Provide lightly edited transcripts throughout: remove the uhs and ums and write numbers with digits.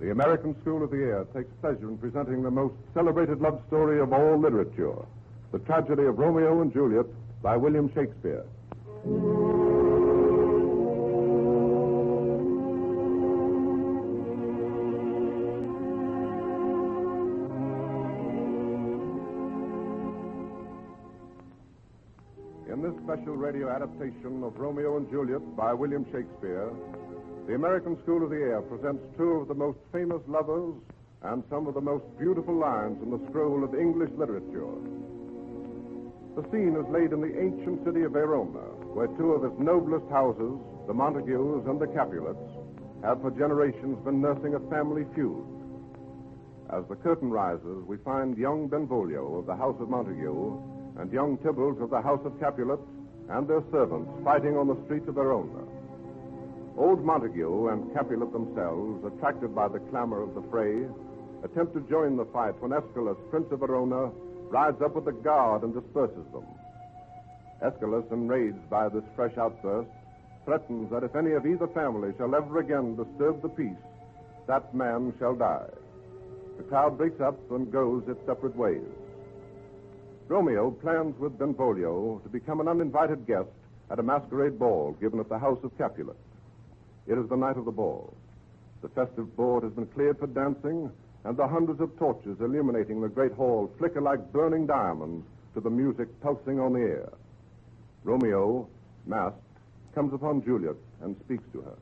The American School of the Air takes pleasure in presenting the most celebrated love story of all literature, the tragedy of Romeo and Juliet by William Shakespeare. In this special radio adaptation of Romeo and Juliet by William Shakespeare, the American School of the Air presents two of the most famous lovers and some of the most beautiful lines in the scroll of English literature. The scene is laid in the ancient city of Verona, where two of its noblest houses, the Montagues and the Capulets, have for generations been nursing a family feud. As the curtain rises, we find young Benvolio of the House of Montague and young Tybalt of the House of Capulet and their servants fighting on the streets of Verona. Old Montague and Capulet themselves, attracted by the clamor of the fray, attempt to join the fight when Aeschylus, Prince of Verona, rides up with the guard and disperses them. Aeschylus, enraged by this fresh outburst, threatens that if any of either family shall ever again disturb the peace, that man shall die. The crowd breaks up and goes its separate ways. Romeo plans with Benvolio to become an uninvited guest at a masquerade ball given at the House of Capulet. It is the night of the ball. The festive board has been cleared for dancing, and the hundreds of torches illuminating the great hall flicker like burning diamonds to the music pulsing on the air. Romeo, masked, comes upon Juliet and speaks to her.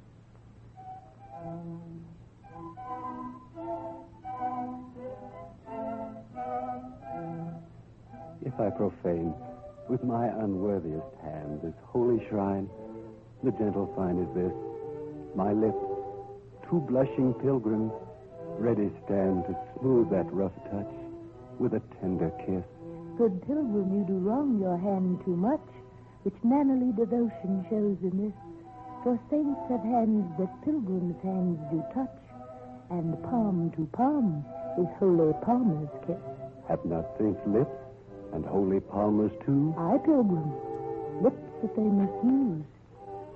If I profane with my unworthiest hand this holy shrine, the gentle sign is this: my lips, two blushing pilgrims, ready stand to smooth that rough touch with a tender kiss. Good pilgrim, you do wrong your hand too much, which mannerly devotion shows in this. For saints have hands that pilgrims' hands do touch, and palm to palm is holy palmer's kiss. Have not saints lips, and holy palmers too? Aye, pilgrim, lips that they must use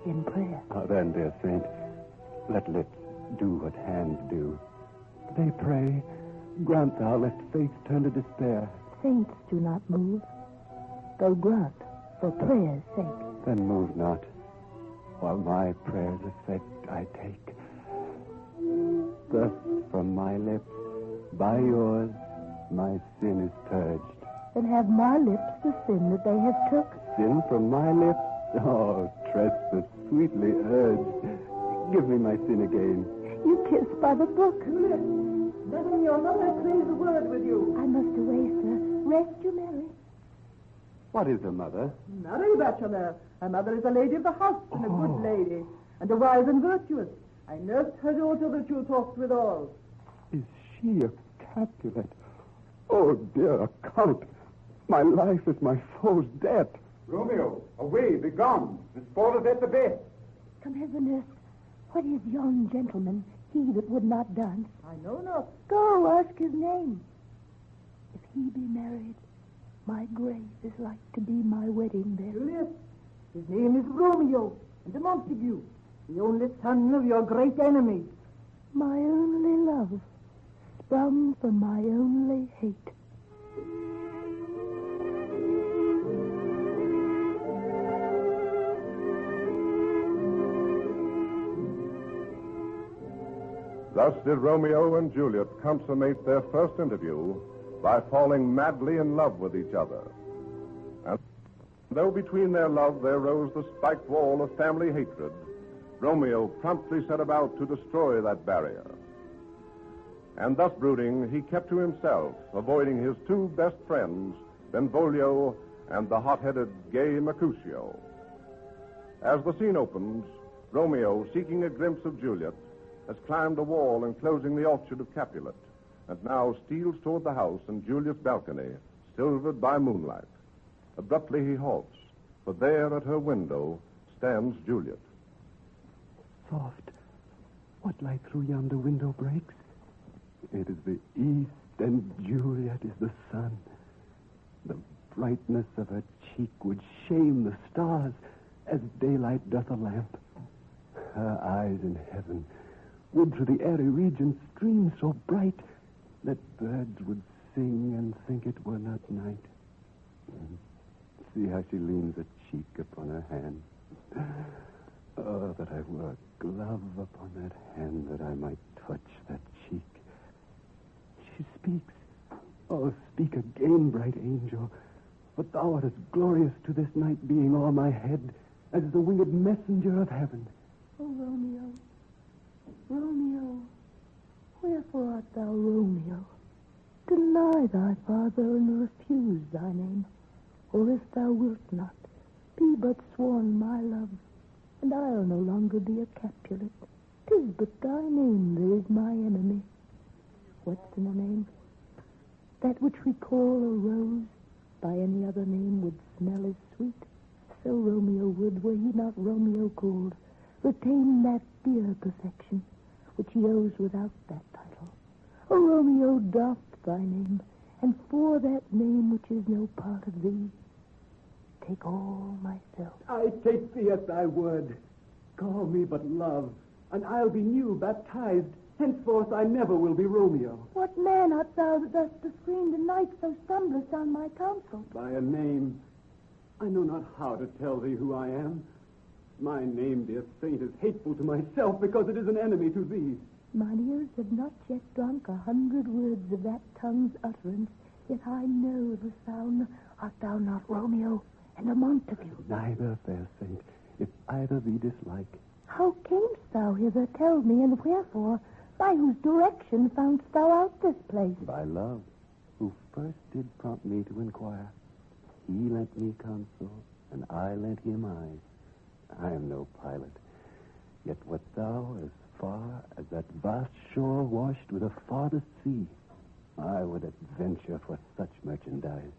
in prayer. Ah, then, dear saint, let lips do what hands do. They pray, grant thou, lest faith turn to despair. Saints do not move, though grant for prayer's sake. Then move not, while my prayer's effect I take. Thus from my lips, by yours, my sin is purged. Then have my lips the sin that they have took. Sin from my lips? Oh, trespass sweetly urged. Give me my sin again. You kiss by the book. Madam, your mother craves a word with you. I must away, sir. Rest you merry. What is a mother? Marry, bachelor. Her mother is a lady of the house, and a good lady, and a wise and virtuous. I nursed her daughter that you talked withal. Is she a Capulet? Oh, dear Count, my life is my foe's debt. Romeo, away, be gone. The sport is at the best. Come hither, nurse. What is yon gentleman, he that would not dance? I know not. Go, ask his name. If he be married, my grave is like to be my wedding bed. Juliet, his name is Romeo, and a Montague, the only son of your great enemy. My only love, sprung from my only hate. Thus did Romeo and Juliet consummate their first interview by falling madly in love with each other. And though between their love there rose the spiked wall of family hatred, Romeo promptly set about to destroy that barrier. And thus brooding, he kept to himself, avoiding his two best friends, Benvolio and the hot-headed gay Mercutio. As the scene opens, Romeo, seeking a glimpse of Juliet, has climbed a wall enclosing the orchard of Capulet, and now steals toward the house and Juliet's balcony, silvered by moonlight. Abruptly he halts, for there at her window stands Juliet. Soft, what light through yonder window breaks? It is the east, and Juliet is the sun. The brightness of her cheek would shame the stars, as daylight doth a lamp. Her eyes in heaven would through the airy region stream so bright that birds would sing and think it were not night. See how she leans a cheek upon her hand. Oh, that I were a glove upon that hand, that I might touch that cheek. She speaks. Oh, speak again, bright angel. For thou art as glorious to this night being o'er my head as the winged messenger of heaven. Oh, Romeo, Romeo, wherefore art thou Romeo? Deny thy father and refuse thy name. Or if thou wilt not, be but sworn my love, and I'll no longer be a Capulet. 'Tis but thy name that is my enemy. What's in a name? That which we call a rose, by any other name would smell as sweet. So Romeo would, were he not Romeo called, retain that dear perfection, which he owes without that title. O Romeo, doff thy name, and for that name which is no part of thee, take all myself. I take thee at thy word. Call me but love, and I'll be new baptized. Henceforth I never will be Romeo. What man art thou that dost befriend the knight so stumblest on my counsel? By a name. I know not how to tell thee who I am. My name, dear saint, is hateful to myself because it is an enemy to thee. Mine ears have not yet drunk 100 words of that tongue's utterance, yet I know the sound. Art thou not Romeo and a Montague? Neither, fair saint, if either thee dislike. How camest thou hither? Tell me, and wherefore? By whose direction foundst thou out this place? By love, who first did prompt me to inquire. He lent me counsel, and I lent him eyes. I am no pilot, yet what thou as far as that vast shore washed with the farthest sea, I would adventure for such merchandise.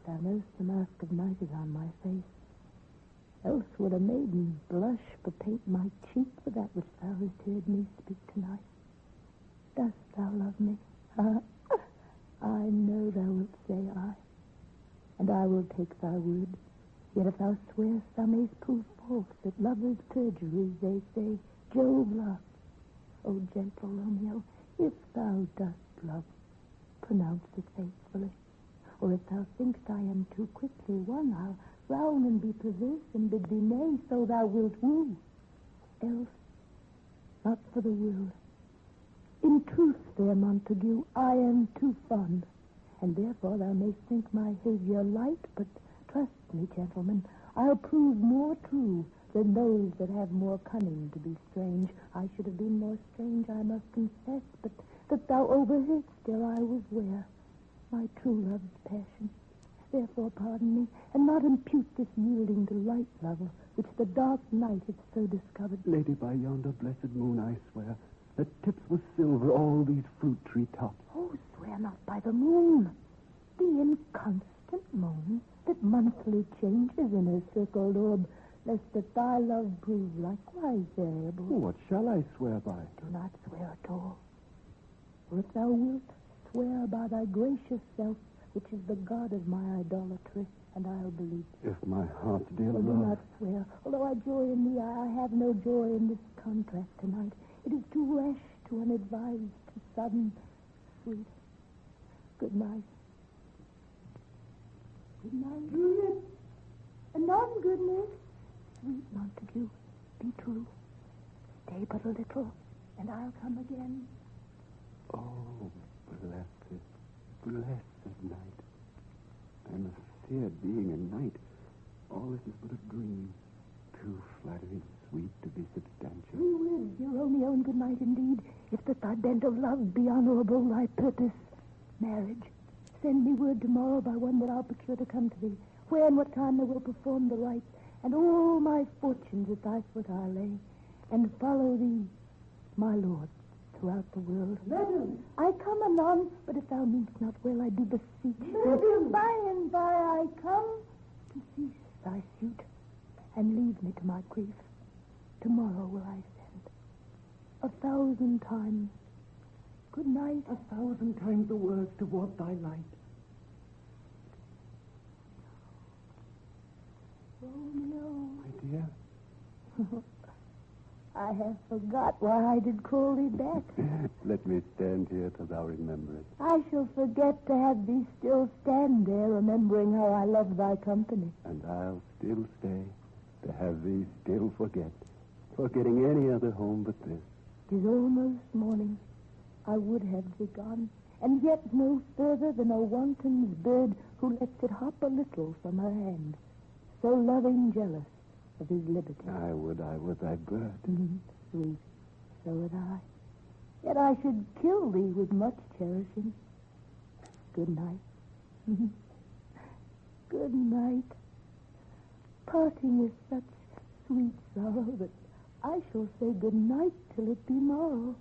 Thou knowst the mask of night is on my face. Else would a maiden blush bepaint my cheek for that which thou hast heard me speak tonight. Dost thou love me? I know thou wilt say aye, and I will take thy word. Yet if thou swearst, thou mayst prove false that lovers' perjuries, they say, Jove loves. O gentle Romeo, if thou dost love, pronounce it faithfully. Or if thou thinkst I am too quickly won, I'll frown and be perverse and bid thee nay, so thou wilt woo. Else, not for the world. In truth, fair Montague, I am too fond, and therefore thou mayst think my behavior light, but trust me, gentlemen, I'll prove more true than those that have more cunning to be strange. I should have been more strange, I must confess, but that thou overheard still I was ware. My true love's passion. Therefore pardon me, and not impute this yielding to light, lover, which the dark night hath so discovered. Lady, by yonder blessed moon, I swear, that tips with silver all these fruit tree tops. Oh, swear not by the moon, the inconstant moon that monthly changes in her circled orb, lest that thy love prove likewise variable. What shall I swear by? Do not swear at all. Or if thou wilt, swear by thy gracious self, which is the god of my idolatry, and I'll believe. If my heart's dear Do love... not swear. Although I joy in thee, I have no joy in this contract tonight. It is too rash, too unadvised, too sudden. Sweet. Good night. Good night. Juliet. Anon, goodness. Sweet Montague, be true. Stay but a little, and I'll come again. Oh, blessed, blessed night. I'm a feared being a knight. All this is but a dream. Too flattering sweet to be substantial. We live, dear Romeo, and good night indeed. If that thy bent of love be honorable, thy purpose, marriage. Send me word tomorrow by one that I'll procure to come to thee, where and what time they will perform the rites, and all my fortunes at thy foot I'll lay, and follow thee, my lord, throughout the world. Madam! I come anon, but if thou meanst not well, I do beseech. Madam! By and by I come to cease thy suit, and leave me to my grief. Tomorrow will I send. 1,000 times. Good night. 1,000 times the words toward thy light. Romeo. My dear. I have forgot why I did call thee back. Let me stand here till thou remember it. I shall forget to have thee still stand there, remembering how I love thy company. And I'll still stay to have thee still forget, forgetting any other home but this. 'Tis almost morning. I would have thee gone, and yet no further than a wanton's bird who lets it hop a little from her hand, so loving jealous of his liberty. I would thy bird. Sweet, so would I. Yet I should kill thee with much cherishing. Good night. Good night. Parting is such sweet sorrow that I shall say good night till it be morrow.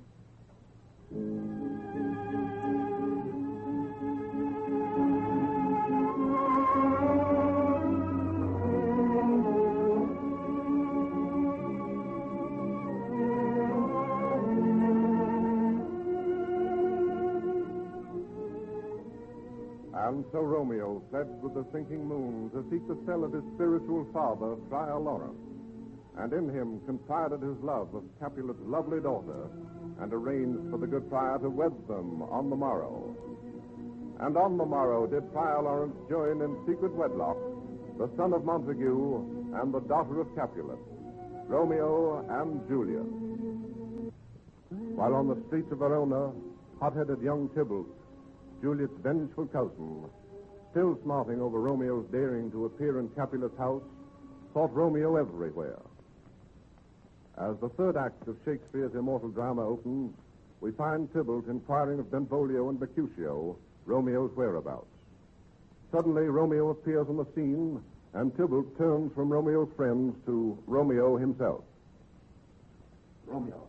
And so Romeo fled with the sinking moon to seek the cell of his spiritual father, Friar Lawrence, and in him confided his love of Capulet's lovely daughter, and arranged for the good friar to wed them on the morrow. And on the morrow did Friar Lawrence join in secret wedlock the son of Montague and the daughter of Capulet, Romeo and Juliet. While on the streets of Verona, hot-headed young Tybalt, Juliet's vengeful cousin, still smarting over Romeo's daring to appear in Capulet's house, sought Romeo everywhere. As the third act of Shakespeare's immortal drama opens, we find Tybalt inquiring of Benvolio and Mercutio Romeo's whereabouts. Suddenly, Romeo appears on the scene, and Tybalt turns from Romeo's friends to Romeo himself. Romeo,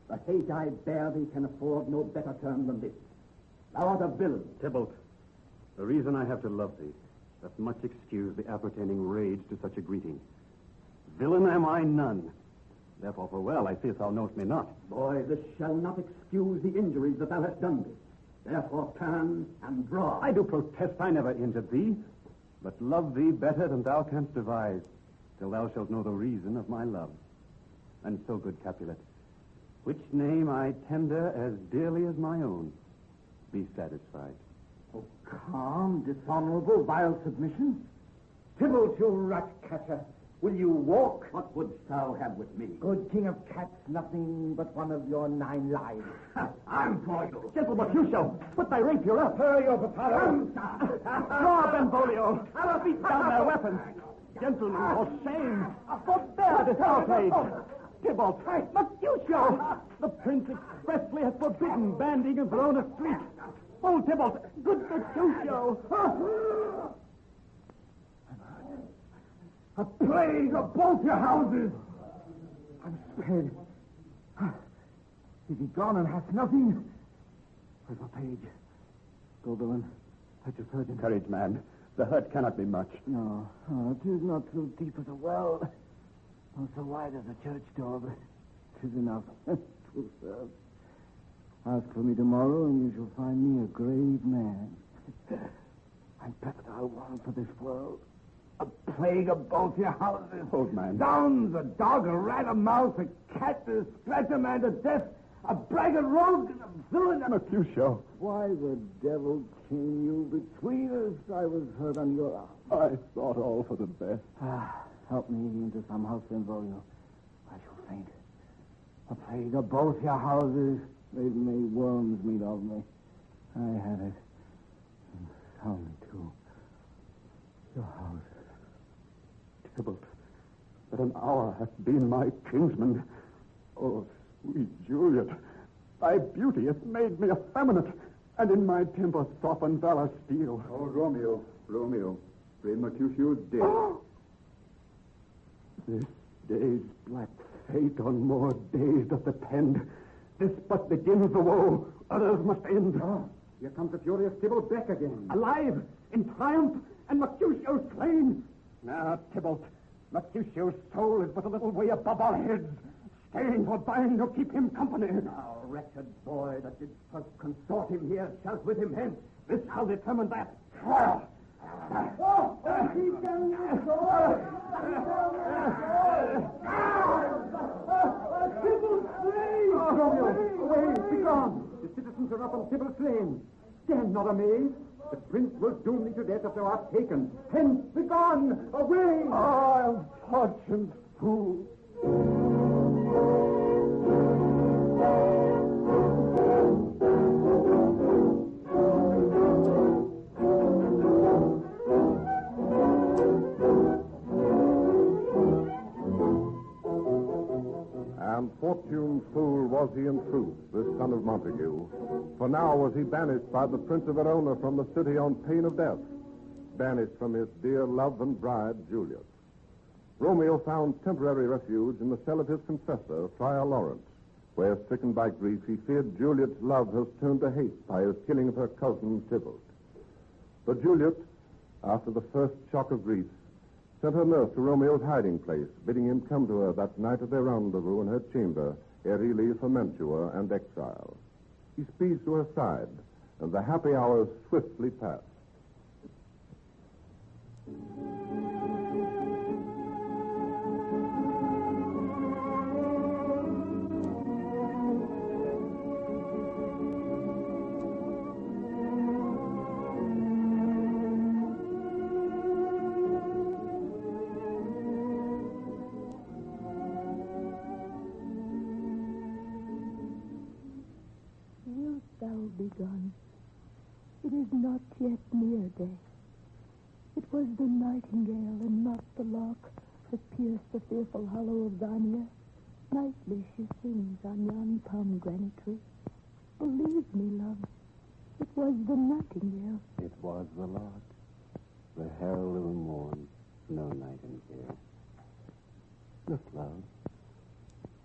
the hate I bear thee can afford no better term than this. Thou art a villain. Tybalt, the reason I have to love thee doth much excuse the appertaining rage to such a greeting. Villain am I none. Therefore, for well, I see thou knowest me not. Boy, this shall not excuse the injuries that thou hast done me. Therefore, turn and draw. I do protest I never injured thee, but love thee better than thou canst devise, till thou shalt know the reason of my love. And so, good Capulet, which name I tender as dearly as my own, be satisfied. Oh, calm, dishonorable, vile submission. Tybalt, you rat-catcher, will you walk? What wouldst thou have with me? Good king of cats, nothing but one of your 9 lives. I'm for you. Gentle Mercutio, put thy rapier up. Hurry your paparo. Draw, Benvolio. Beat down their weapons. Gentlemen, for shame. Forbear this outrage. Tybalt, Mercutio. The prince expressly has forbidden banding in Verona streets. Oh, Tybalt, good Mercutio. A plague of both your houses. I'm spared. Is he gone and has nothing? Where's my page? Go, villain. Fetch a surgeon. Courage, man. The hurt cannot be much. No, it is not so deep as a well, nor so wide as a church door, but 'tis enough. 'Twill serve. Ask for me tomorrow, and you shall find me a grave man. I'm peccadile one for this world. A plague of both your houses. Old man. Zounds, a dog, a rat, a mouse, a cat, a scratch a man to death, a braggart rogue, and a villain. Mercutio. Why the devil came you between us? I was hurt on your arm. I thought all for the best. Help me into some house, Benvolio. I shall faint. A plague of both your houses. They've made worms meat of me. I had it. And sound, too. Your house. Tybalt, that an hour hath been my kinsman. Oh, sweet Juliet, thy beauty hath made me effeminate, and in my temper softened valor steel. Oh, Romeo, brave Mercutio is dead. This day's black fate on more days doth depend. This but begins the woe, others must end. Oh, here comes the furious Tybalt back again. Alive, in triumph, and Mercutio slain. Now, Tybalt, Mercutio's soul is but a little way above our heads. Staying for thine to keep him company. Thou wretched boy that did first consort him here, shalt with him hence. This shall determine that. Keep down your sword! Romeo! Away! Be gone! The citizens are up on Sybil's lane. Stand not amazed. The prince will doom thee to death if thou art taken. Hence, be gone! Away! Oh, unfortunate fool. And fortune's fool was he in truth, this son of Montague. For now was he banished by the Prince of Verona from the city on pain of death, banished from his dear love and bride, Juliet. Romeo found temporary refuge in the cell of his confessor, Friar Lawrence, where, stricken by grief, he feared Juliet's love has turned to hate by his killing of her cousin, Tybalt. But Juliet, after the first shock of grief, sent her nurse to Romeo's hiding place, bidding him come to her that night at their rendezvous in her chamber, ere he leave for Mantua and exile. He speeds to her side, and the happy hours swiftly pass. Be gone. It is not yet near day. It was the nightingale and not the lark that pierced the fearful hollow of thine ear. Nightly she sings on yon pomegranate tree. Believe me, love, it was the nightingale. It was the lark, the herald of the morn, no nightingale. Look, love,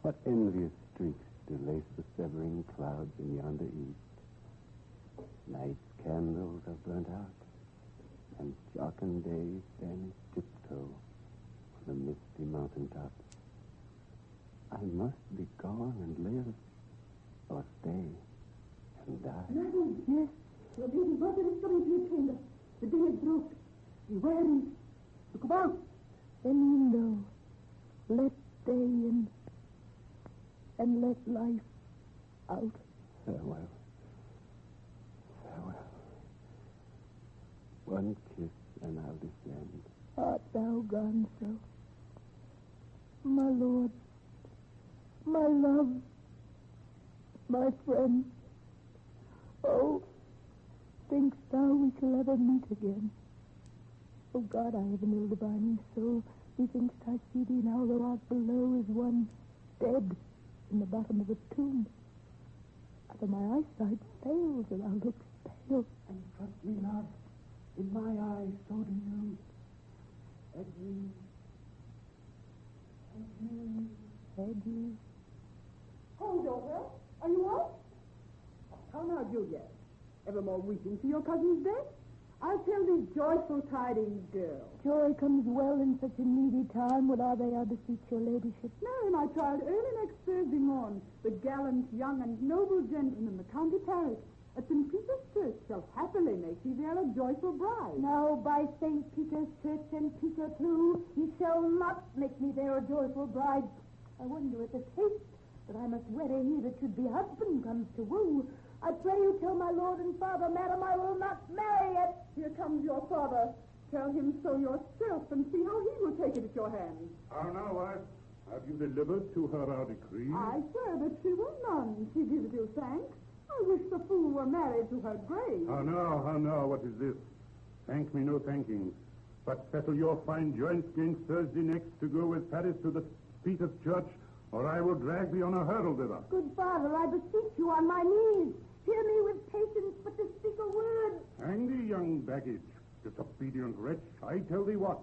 what envious streaks do lace the severing clouds in yonder east. Night's candles are burnt out, and jocund day stands tiptoe on the misty mountain tops. I must be gone and live, or stay and die. Madam, yes, your baby brother is coming to your chamber. The day is broke. Beware him. Look about. Then you know, let day in, and let life out. Farewell. One kiss and I'll descend. Art thou gone so? My lord, my love, my friend. Oh, thinkst thou we shall ever meet again? Oh God, I have an ill-divining soul. Methinks I see thee now, though art below as one dead in the bottom of a tomb. Either my eyesight fails or thou lookst pale. And trust me, love. In my eyes, so do you. Adieu. Adieu. Oh, daughter, are you up? How now, Juliet? Evermore weeping for your cousin's death? I'll tell thee joyful tidings, girl. Joy comes well in such a needy time. What are they, I beseech your ladyship? Marry, my child, early next Thursday morn, the gallant, young, and noble gentleman, the County Paris, at St. Peter's Church, shall happily make thee there a joyful bride. Now, by St. Peter's Church and Peter too, he shall not make me there a joyful bride. I wonder at the taste that I must wed ere he that should be husband comes to woo. I pray you tell my lord and father, madam, I will not marry it. Here comes your father. Tell him so yourself and see how he will take it at your hands. How now, wife? Have you delivered to her our decree? Aye, sir, but she will none. She gives you thanks. I wish the fool were married to her grave. How now, what is this? Thank me, no thanking. But settle your fine joints against Thursday next to go with Paris to the Peter's Church, or I will drag thee on a hurdle thither. Good father, I beseech you on my knees. Hear me with patience, but to speak a word. Hang thee, young baggage, disobedient wretch. I tell thee what,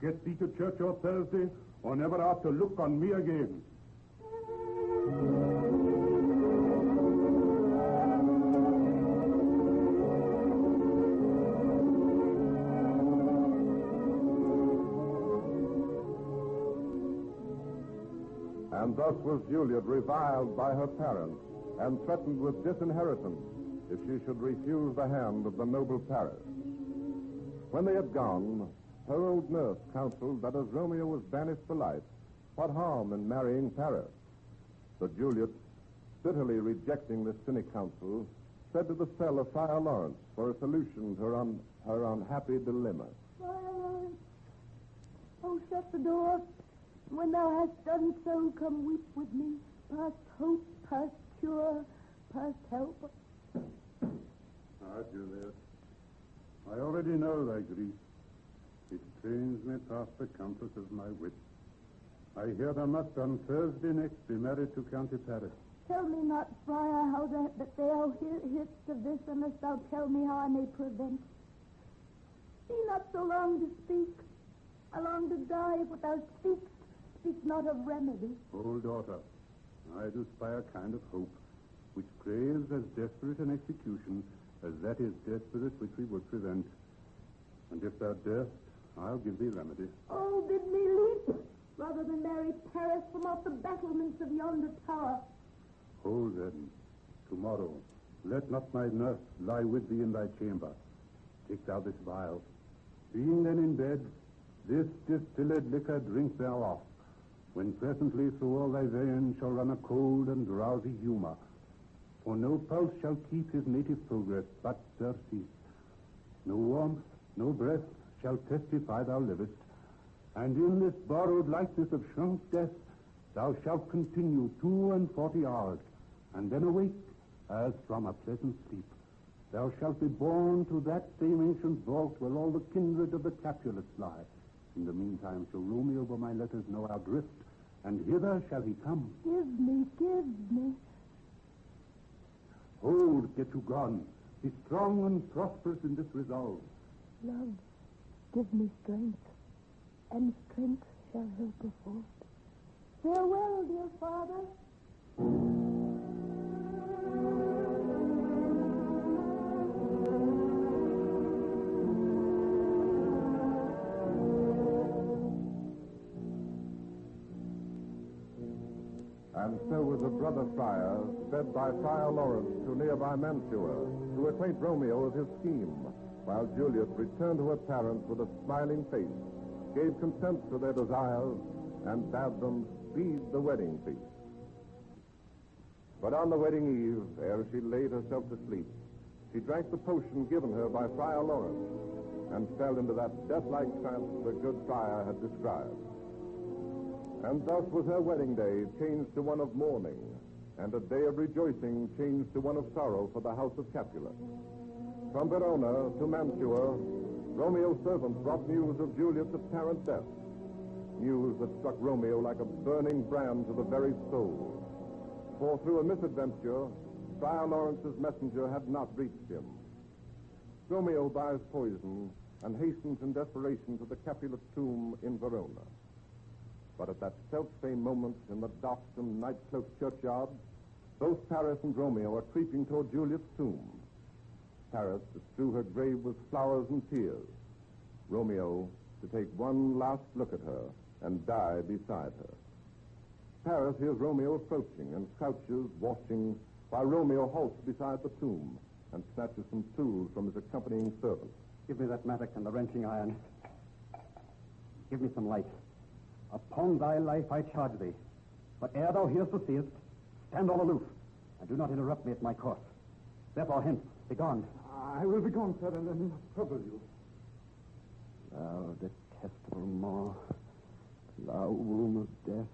get thee to church on Thursday, or never art to look on me again. And thus was Juliet reviled by her parents and threatened with disinheritance if she should refuse the hand of the noble Paris. When they had gone, her old nurse counseled that as Romeo was banished for life, what harm in marrying Paris? But Juliet, bitterly rejecting this cynic counsel, said to the cell of Friar Lawrence for a solution to her unhappy dilemma. Friar Lawrence, oh, shut the door. When thou hast done so, come weep with me, past hope, past cure, past help. Ah, Juliet, I already know thy grief. It strains me past the compass of my wit. I hear thou must on Thursday next be married to County Paris. Tell me not, Friar, how that thou hearest of this, unless thou tell me how I may prevent. Be not so long to speak. I long to die, but thou speakst. Speak not of remedy. Oh, daughter, I do spy a kind of hope, which craves as desperate an execution as that is desperate which we would prevent. And if thou darest, I'll give thee remedy. Oh, bid me leap, rather than marry Paris from off the battlements of yonder tower. Hold then, tomorrow, let not my nurse lie with thee in thy chamber. Take thou this vial. Being then in bed, this distilled liquor drink thereof, when presently through all thy veins shall run a cold and drowsy humor. For no pulse shall keep his native progress, but surcease. No warmth, no breath shall testify thou livest, and in this borrowed likeness of shrunk death thou shalt continue 42 hours, and then awake as from a pleasant sleep. Thou shalt be borne to that same ancient vault where all the kindred of the Capulets lie. In the meantime shall Romeo by my letters know our drift, and hither shall he come. Give me, give me. Hold, get you gone. Be strong and prosperous in this resolve. Love, give me strength, and strength shall help us forth. Farewell, dear father. And so was the brother friar sped by Friar Lawrence to nearby Mantua to acquaint Romeo of his scheme, while Juliet returned to her parents with a smiling face, gave consent to their desires, and bade them speed the wedding feast. But on the wedding eve, ere she laid herself to sleep, she drank the potion given her by Friar Lawrence, and fell into that death-like trance the good friar had described. And thus was her wedding day changed to one of mourning, and a day of rejoicing changed to one of sorrow for the house of Capulet. From Verona to Mantua, Romeo's servants brought news of Juliet's apparent death, news that struck Romeo like a burning brand to the very soul. For through a misadventure, Friar Lawrence's messenger had not reached him. Romeo buys poison and hastens in desperation to the Capulet tomb in Verona. But at that self-same moment in the docked and night-cloaked churchyard, both Paris and Romeo are creeping toward Juliet's tomb. Paris to strew her grave with flowers and tears. Romeo to take one last look at her and die beside her. Paris hears Romeo approaching and crouches, watching, while Romeo halts beside the tomb and snatches some tools from his accompanying servant. Give me that mattock and the wrenching iron. Give me some light. Upon thy life I charge thee. But ere thou hearest or seest, stand all aloof, and do not interrupt me at my course. Therefore, hence, begone. I will be gone, sir, and then not trouble you. Thou detestable maw, thou womb of death,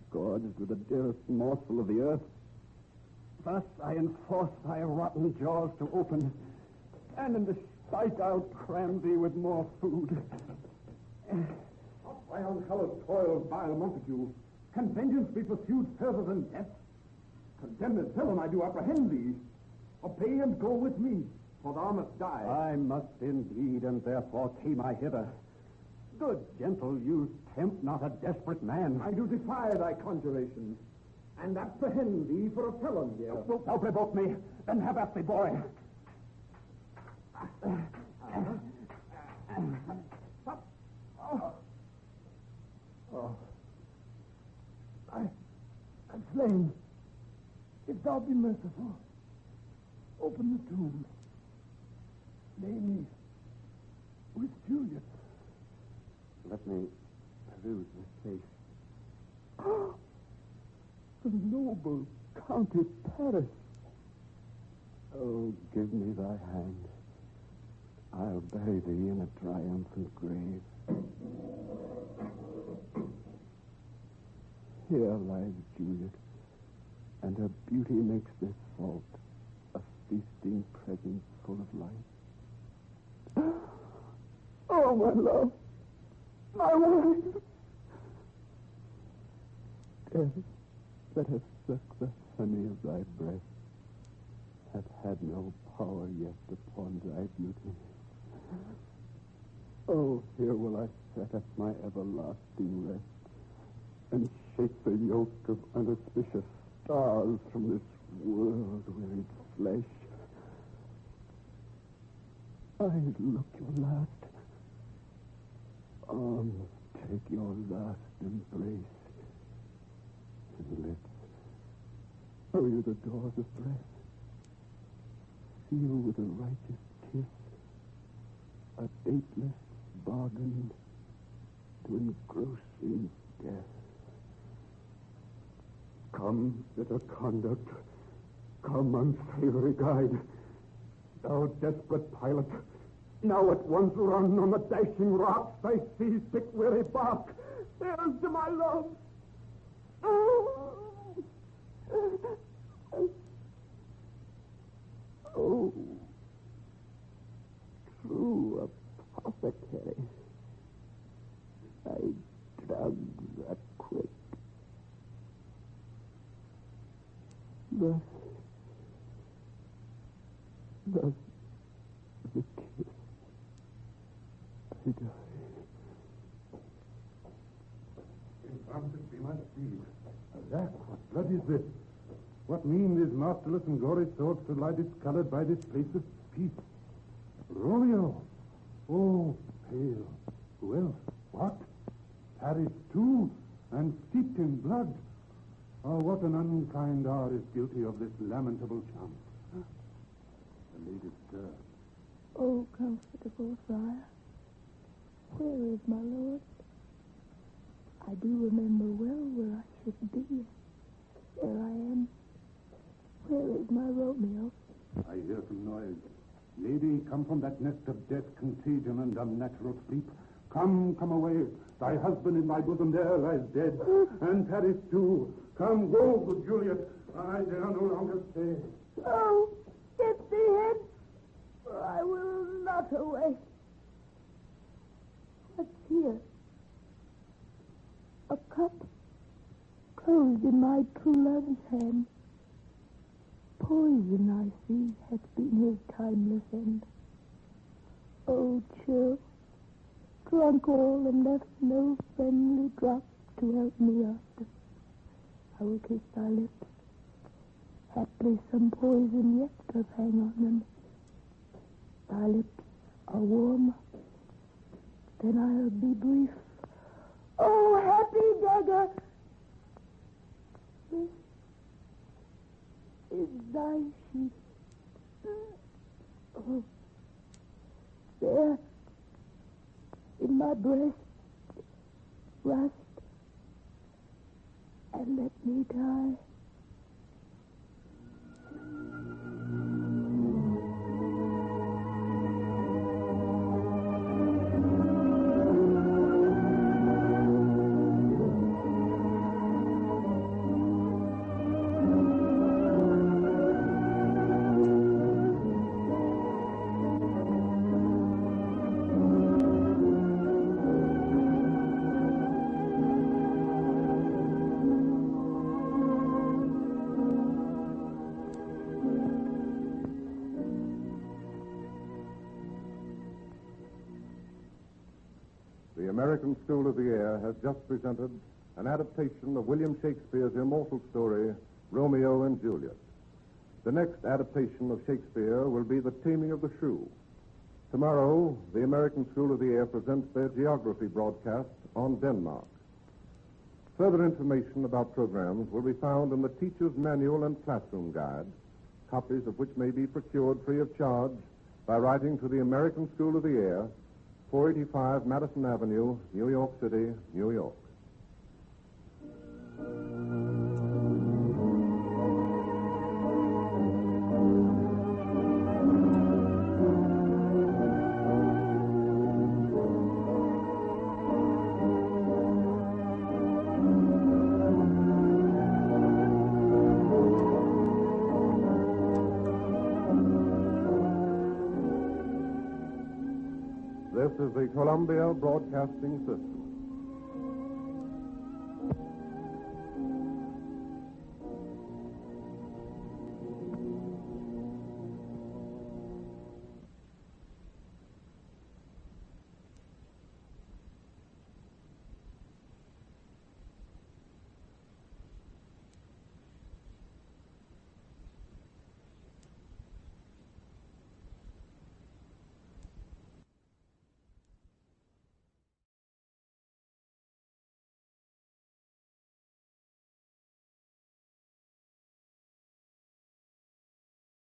gorged with the dearest morsel of the earth. Thus I enforce thy rotten jaws to open, and in despite I'll cram thee with more food. My unhallowed toil, vile Montague. Can vengeance be pursued further than death? Condemned villain, I do apprehend thee. Obey and go with me, for thou must die. I must indeed, and therefore came I hither. Good gentle, you tempt not a desperate man. I do defy thy conjuration, and apprehend thee for a felon here. Wilt thou provoke me? Then have at thee, boy. I'm slain. If thou be merciful, open the tomb. Lay me with Juliet. Let me peruse this face. The noble County Paris. Oh, give me thy hand. I'll bury thee in a triumphant grave. Here lies Juliet, and her beauty makes this fault a feasting presence full of light. Oh, my love, my wife! Death, that has sucked the honey of thy breast, hath had no power yet upon thy beauty. Oh, here will I set at my everlasting rest, and shake the yoke of unauspicious stars from this world-wearied flesh. I look your last. Arms take your last embrace. And lips, oh, you the doors of breath, seal with a righteous kiss a dateless bargain to engrossing death. Come, bitter conduct. Come, unsavory guide. Thou desperate pilot, now at once run on the dashing rocks, thy seasick weary bark. There's to my love. Oh, true apothecary, thy drugs are quick. Thus the kiss, I die. Infamous be my steed. Alack, what blood is this? What mean these masterless and gory swords to lie discolored by this place of peace? Romeo! Oh, pale. Who else? What? Paris too, and steeped in blood. Oh, what an unkind hour is guilty of this lamentable chance. The lady stirred. Oh, comfortable sire, where is my lord? I do remember well where I should be. There I am. Where is my Romeo? I hear some noise. Lady, come from that nest of death, contagion, and unnatural sleep. Come away. Thy husband in my bosom there lies dead, and Paris too. Come, go, good Juliet. I dare no longer stay. Oh, get thee hence, for I will not away. What's here? A cup closed in my true love's hand. Poison, I see, hath been his timeless end. Oh, chill, drunk all and left no friendly drop to help me after. I will kiss thy lips. Haply some poison yet doth hang on them. Thy lips are warm, then I'll be brief. Oh, happy dagger! This is thy sheath. Oh, there, in my breast, rust, and let me die. The American School of the Air has just presented an adaptation of William Shakespeare's immortal story, Romeo and Juliet. The next adaptation of Shakespeare will be The Taming of the Shrew. Tomorrow, the American School of the Air presents their geography broadcast on Denmark. Further information about programs will be found in the Teacher's Manual and Classroom Guide, copies of which may be procured free of charge by writing to the American School of the Air, 485 Madison Avenue, New York City, New York. This is the Columbia Broadcasting System.